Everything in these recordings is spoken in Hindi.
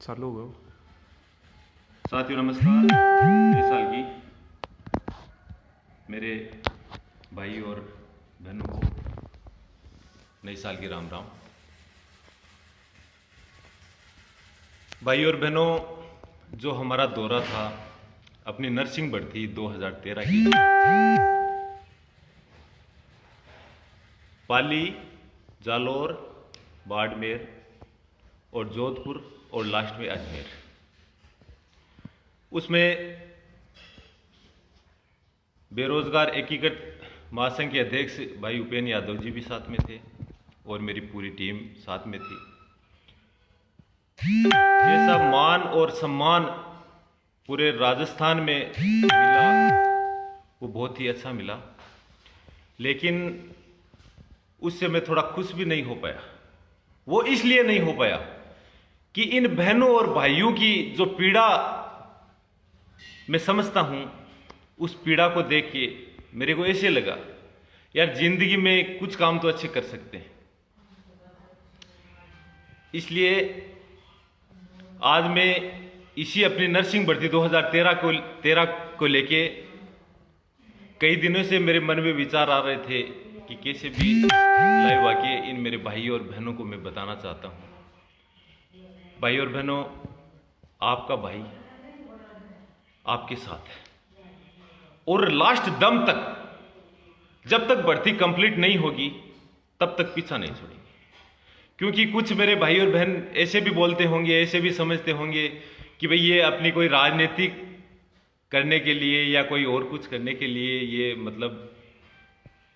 चालू हो गया। साथियों नमस्कार। नए साल की मेरे भाई और बहनों को नए साल की राम राम। भाई और बहनों, जो हमारा दौरा था अपनी नर्सिंग भर्ती 2013 की, पाली, जालौर, बाड़मेर और जोधपुर और लास्ट में अजमेर, उसमें बेरोजगार एकीकृत महासंघ के अध्यक्ष भाई उपेंद्र यादव जी भी साथ में थे और मेरी पूरी टीम साथ में थी। ये सब मान और सम्मान पूरे राजस्थान में मिला, वो बहुत ही अच्छा मिला, लेकिन उससे मैं थोड़ा खुश भी नहीं हो पाया। वो इसलिए नहीं हो पाया कि इन बहनों और भाइयों की जो पीड़ा मैं समझता हूं, उस पीड़ा को देख के मेरे को ऐसे लगा, यार जिंदगी में कुछ काम तो अच्छे कर सकते हैं। इसलिए आज मैं इसी अपनी नर्सिंग भर्ती 2013 को लेके कई दिनों से मेरे मन में विचार आ रहे थे कि कैसे भी लाइव आके इन मेरे भाई और बहनों को मैं बताना चाहता हूं। भाई और बहनों, आपका भाई आपके साथ है और लास्ट दम तक, जब तक भर्ती कंप्लीट नहीं होगी तब तक पीछा नहीं छोड़ेंगे। क्योंकि कुछ मेरे भाई और बहन ऐसे भी बोलते होंगे, ऐसे भी समझते होंगे कि भाई ये अपनी कोई राजनीतिक करने के लिए या कोई और कुछ करने के लिए ये मतलब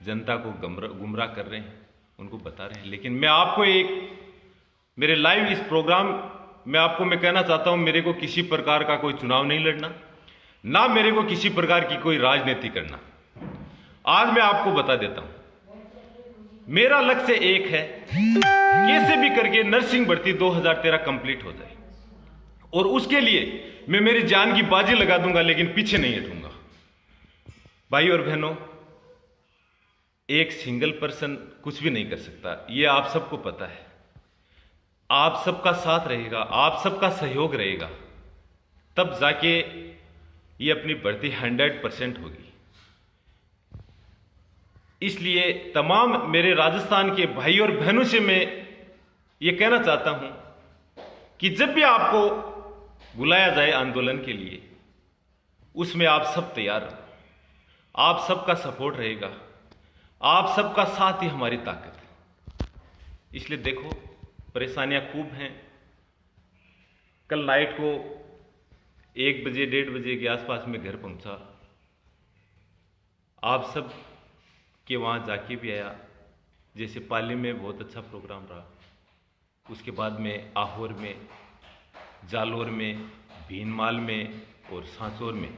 जनता को गुमराह कर रहे हैं, उनको बता रहे हैं। लेकिन मैं आपको मेरे लाइव इस प्रोग्राम में आपको मैं कहना चाहता हूं, मेरे को किसी प्रकार का कोई चुनाव नहीं लड़ना, ना मेरे को किसी प्रकार की कोई राजनीति करना। आज मैं आपको बता देता हूं, मेरा लक्ष्य एक है, कैसे भी करके नर्सिंग भर्ती 2013 कंप्लीट हो जाए और उसके लिए मैं मेरी जान की बाजी लगा दूंगा, लेकिन पीछे नहीं हटूंगा। भाई और बहनों, एक सिंगल पर्सन कुछ भी नहीं कर सकता, यह आप सबको पता है। आप सबका साथ रहेगा, आप सबका सहयोग रहेगा, तब जाके ये अपनी भर्ती 100% होगी। इसलिए तमाम मेरे राजस्थान के भाई और बहनों से मैं ये कहना चाहता हूं कि जब भी आपको बुलाया जाए आंदोलन के लिए, उसमें आप सब तैयार हो। आप सबका सपोर्ट रहेगा, आप सबका साथ ही हमारी ताकत है। इसलिए देखो, परेशानियां खूब हैं। कल नाइट को 1 बजे 1:30 बजे के आसपास में घर पहुंचा, आप सब के वहाँ जाके भी आया। जैसे पाली में बहुत अच्छा प्रोग्राम रहा, उसके बाद में आहोर में, जालौर में, भीनमाल में और सांचौर में,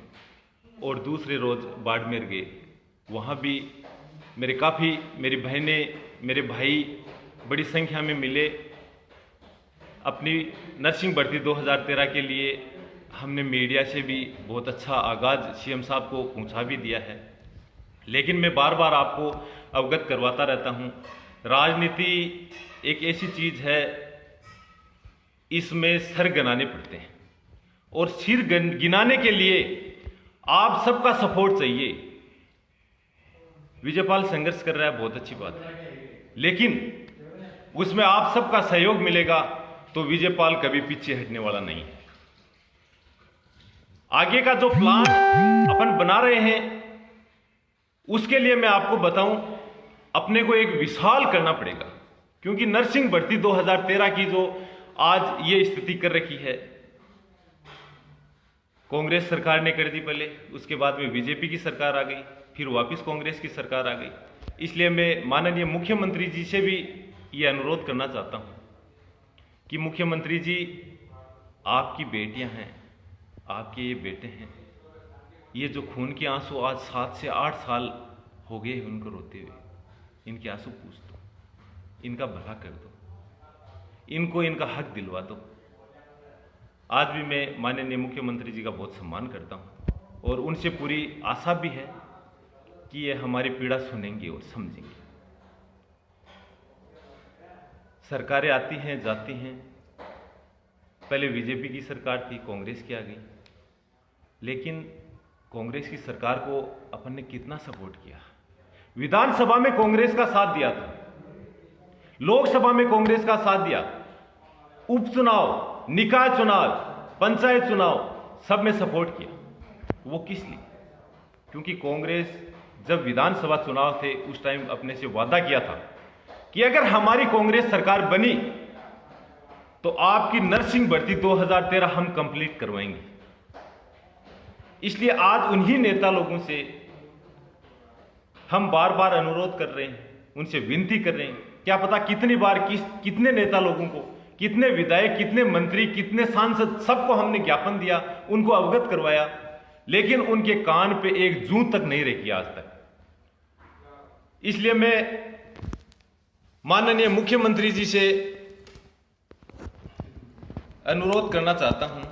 और दूसरे रोज बाड़मेर गए। वहाँ भी मेरी बहनें, मेरे भाई बड़ी संख्या में मिले। अपनी नर्सिंग भर्ती 2013 के लिए हमने मीडिया से भी बहुत अच्छा आगाज सीएम साहब को पहुंचा भी दिया है। लेकिन मैं बार बार आपको अवगत करवाता रहता हूं, राजनीति एक ऐसी चीज है, इसमें सिर गिनाने पड़ते हैं और सिर गिनाने के लिए आप सबका सपोर्ट चाहिए। विजयपाल संघर्ष कर रहा है, बहुत अच्छी बात है, लेकिन उसमें आप सबका सहयोग मिलेगा तो विजयपाल कभी पीछे हटने वाला नहीं है। आगे का जो प्लान अपन बना रहे हैं, उसके लिए मैं आपको बताऊं, अपने को एक विशाल करना पड़ेगा। क्योंकि नर्सिंग भर्ती 2013 की जो आज ये स्थिति कर रखी है, कांग्रेस सरकार ने कर दी पहले, उसके बाद में बीजेपी की सरकार आ गई, फिर वापस कांग्रेस की सरकार आ गई। इसलिए मैं माननीय मुख्यमंत्री जी से भी ये अनुरोध करना चाहता हूं कि मुख्यमंत्री जी, आपकी बेटियां हैं, आपके ये बेटे हैं, ये जो खून के आंसू आज 7 से 8 साल हो गए उनको रोते हुए, इनके आंसू पूछ दो, इनका भला कर दो, इनको इनका हक दिलवा दो। आज भी मैं माननीय मुख्यमंत्री जी का बहुत सम्मान करता हूं और उनसे पूरी आशा भी है कि ये हमारी पीड़ा सुनेंगे और समझेंगे। सरकारें आती हैं, जाती हैं, पहले बीजेपी की सरकार थी, कांग्रेस की आ गई, लेकिन कांग्रेस की सरकार को अपन ने कितना सपोर्ट किया। विधानसभा में कांग्रेस का साथ दिया था, लोकसभा में कांग्रेस का साथ दिया, उपचुनाव, निकाय चुनाव, पंचायत चुनाव सब में सपोर्ट किया। वो किस लिए? क्योंकि कांग्रेस जब विधानसभा चुनाव थे उस टाइम अपने से वादा किया था कि अगर हमारी कांग्रेस सरकार बनी तो आपकी नर्सिंग भर्ती 2013 हम कंप्लीट करवाएंगे। इसलिए आज उन्हीं नेता लोगों से हम बार बार अनुरोध कर रहे हैं, उनसे विनती कर रहे हैं। क्या पता कितनी बार कितने नेता लोगों को, कितने विधायक, कितने मंत्री, कितने सांसद, सबको हमने ज्ञापन दिया, उनको अवगत करवाया, लेकिन उनके कान पे एक जूं तक नहीं रखी आज तक। इसलिए मैं माननीय मुख्यमंत्री जी से अनुरोध करना चाहता हूं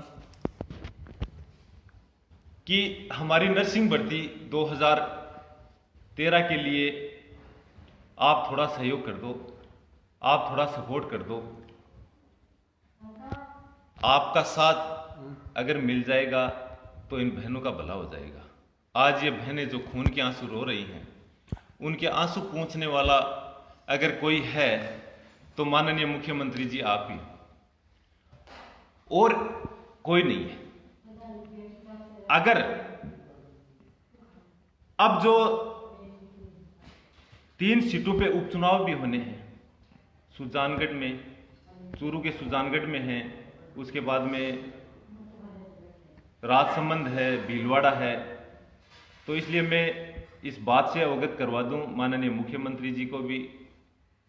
कि हमारी नर्सिंग भर्ती 2013 के लिए आप थोड़ा सहयोग कर दो, आप थोड़ा सपोर्ट कर दो। आपका साथ अगर मिल जाएगा तो इन बहनों का भला हो जाएगा। आज ये बहनें जो खून के आंसू रो रही हैं, उनके आंसू पोंछने वाला अगर कोई है तो माननीय मुख्यमंत्री जी आप ही, और कोई नहीं है। अगर अब जो 3 सीटों पे उपचुनाव भी होने हैं, सुजानगढ़ में, चूरू के सुजानगढ़ में हैं, उसके बाद में राजसमंद है, भीलवाड़ा है, तो इसलिए मैं इस बात से अवगत करवा दूं माननीय मुख्यमंत्री जी को भी,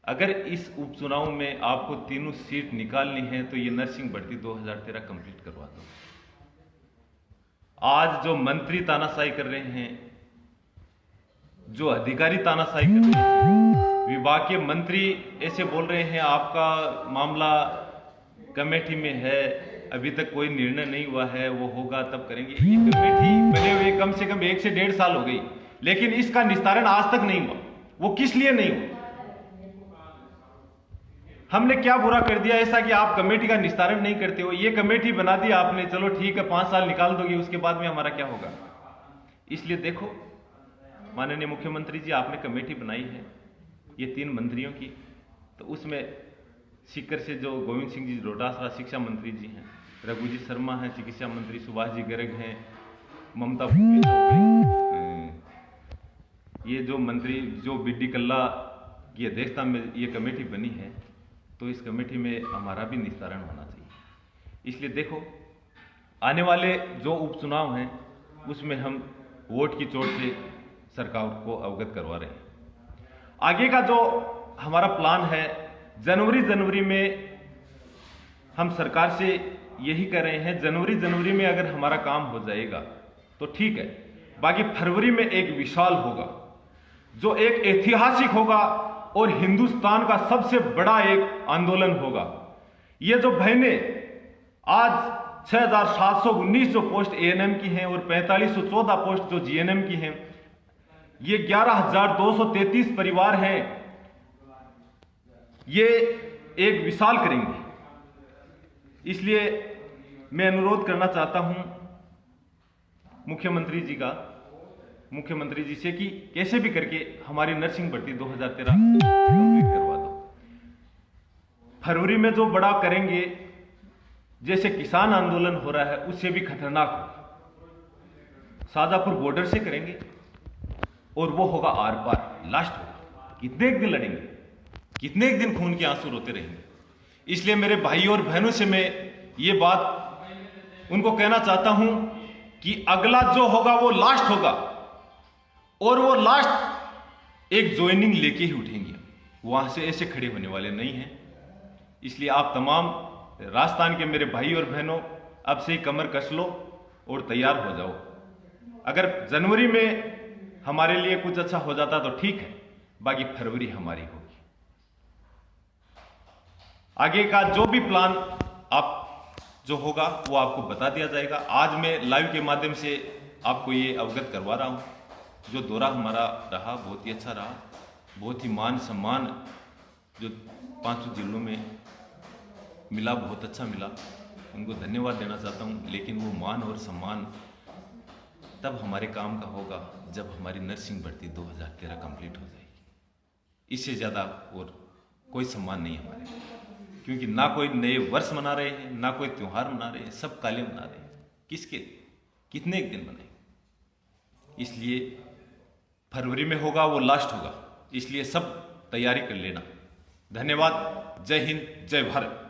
अगर इस उपचुनाव में आपको तीनों सीट निकालनी है तो ये नर्सिंग भर्ती 2013 कंप्लीट करवा दो। आज जो मंत्री तानाशाही कर रहे हैं, जो अधिकारी तानाशाही कर रहे हैं, विभाग के मंत्री ऐसे बोल रहे हैं आपका मामला कमेटी में है, अभी तक कोई निर्णय नहीं हुआ है, वो होगा तब करेंगे। ये कमेटी बने हुए कम से कम 1 से 1.5 साल हो गई, लेकिन इसका निस्तारण आज तक नहीं हुआ। वो किस लिए नहीं हुआ? हमने क्या बुरा कर दिया ऐसा कि आप कमेटी का निस्तारण नहीं करते हो? ये कमेटी बना दी आपने, चलो ठीक है 5 साल निकाल दोगे, उसके बाद में हमारा क्या होगा? इसलिए देखो माननीय मुख्यमंत्री जी, आपने कमेटी बनाई है ये 3 मंत्रियों की, तो उसमें सीकर से जो गोविंद सिंह जी डोटासरा शिक्षा मंत्री जी हैं, रघु जी शर्मा हैं चिकित्सा मंत्री, सुभाष जी गर्ग हैं, ममता भूपेश हो गई, ये जो मंत्री जो बीडी कल्ला की अध्यक्षता में ये कमेटी बनी है, तो इस कमेटी में हमारा भी निस्तारण होना चाहिए। इसलिए देखो आने वाले जो उपचुनाव हैं उसमें हम वोट की चोट से सरकार को अवगत करवा रहे हैं। आगे का जो हमारा प्लान है, जनवरी में हम सरकार से यही कर रहे हैं, जनवरी में अगर हमारा काम हो जाएगा तो ठीक है, बाकी फरवरी में एक विशाल होगा जो एक ऐतिहासिक होगा और हिंदुस्तान का सबसे बड़ा एक आंदोलन होगा। ये जो बहनें आज 6719 जो पोस्ट एएनएम की हैं और 4514 पोस्ट जो जीएनएम की हैं, ये 11233 परिवार हैं, ये एक विशाल करेंगे। इसलिए मैं अनुरोध करना चाहता हूं मुख्यमंत्री जी से कि कैसे भी करके हमारी नर्सिंग भर्ती 2013 कंप्लीट करवा दो। फरवरी में जो बड़ा करेंगे, जैसे किसान आंदोलन हो रहा है उससे भी खतरनाक हो, शाजापुर बॉर्डर से करेंगे और वो होगा आर पार, लास्ट होगा। कितने एक दिन लड़ेंगे, कितने एक दिन खून के आंसू रोते रहेंगे। इसलिए मेरे भाई और बहनों से मैं ये बात उनको कहना चाहता हूं कि अगला जो होगा वो लास्ट होगा, और वो लास्ट एक ज्वाइनिंग लेके ही उठेंगे, वहां से ऐसे खड़े होने वाले नहीं हैं। इसलिए आप तमाम राजस्थान के मेरे भाई और बहनों अब से ही कमर कस लो और तैयार हो जाओ। अगर जनवरी में हमारे लिए कुछ अच्छा हो जाता तो ठीक है, बाकी फरवरी हमारी होगी। आगे का जो भी प्लान आप जो होगा वो आपको बता दिया जाएगा। आज मैं लाइव के माध्यम से आपको ये अवगत करवा रहा हूं। जो दौरा हमारा रहा बहुत ही अच्छा रहा, बहुत ही मान सम्मान जो 5 जिलों में मिला, बहुत अच्छा मिला। उनको धन्यवाद देना चाहता हूँ। लेकिन वो मान और सम्मान तब हमारे काम का होगा जब हमारी नर्सिंग भर्ती 2013 कंप्लीट हो जाएगी। इससे ज़्यादा और कोई सम्मान नहीं हमारे, क्योंकि ना कोई नए वर्ष मना रहे हैं, ना कोई त्यौहार मना रहे हैं, सब काले मना रहे हैं। किसके कितने दिन मनाएंगे? इसलिए फरवरी में होगा, वो लास्ट होगा, इसलिए सब तैयारी कर लेना। धन्यवाद। जय हिंद, जय भारत।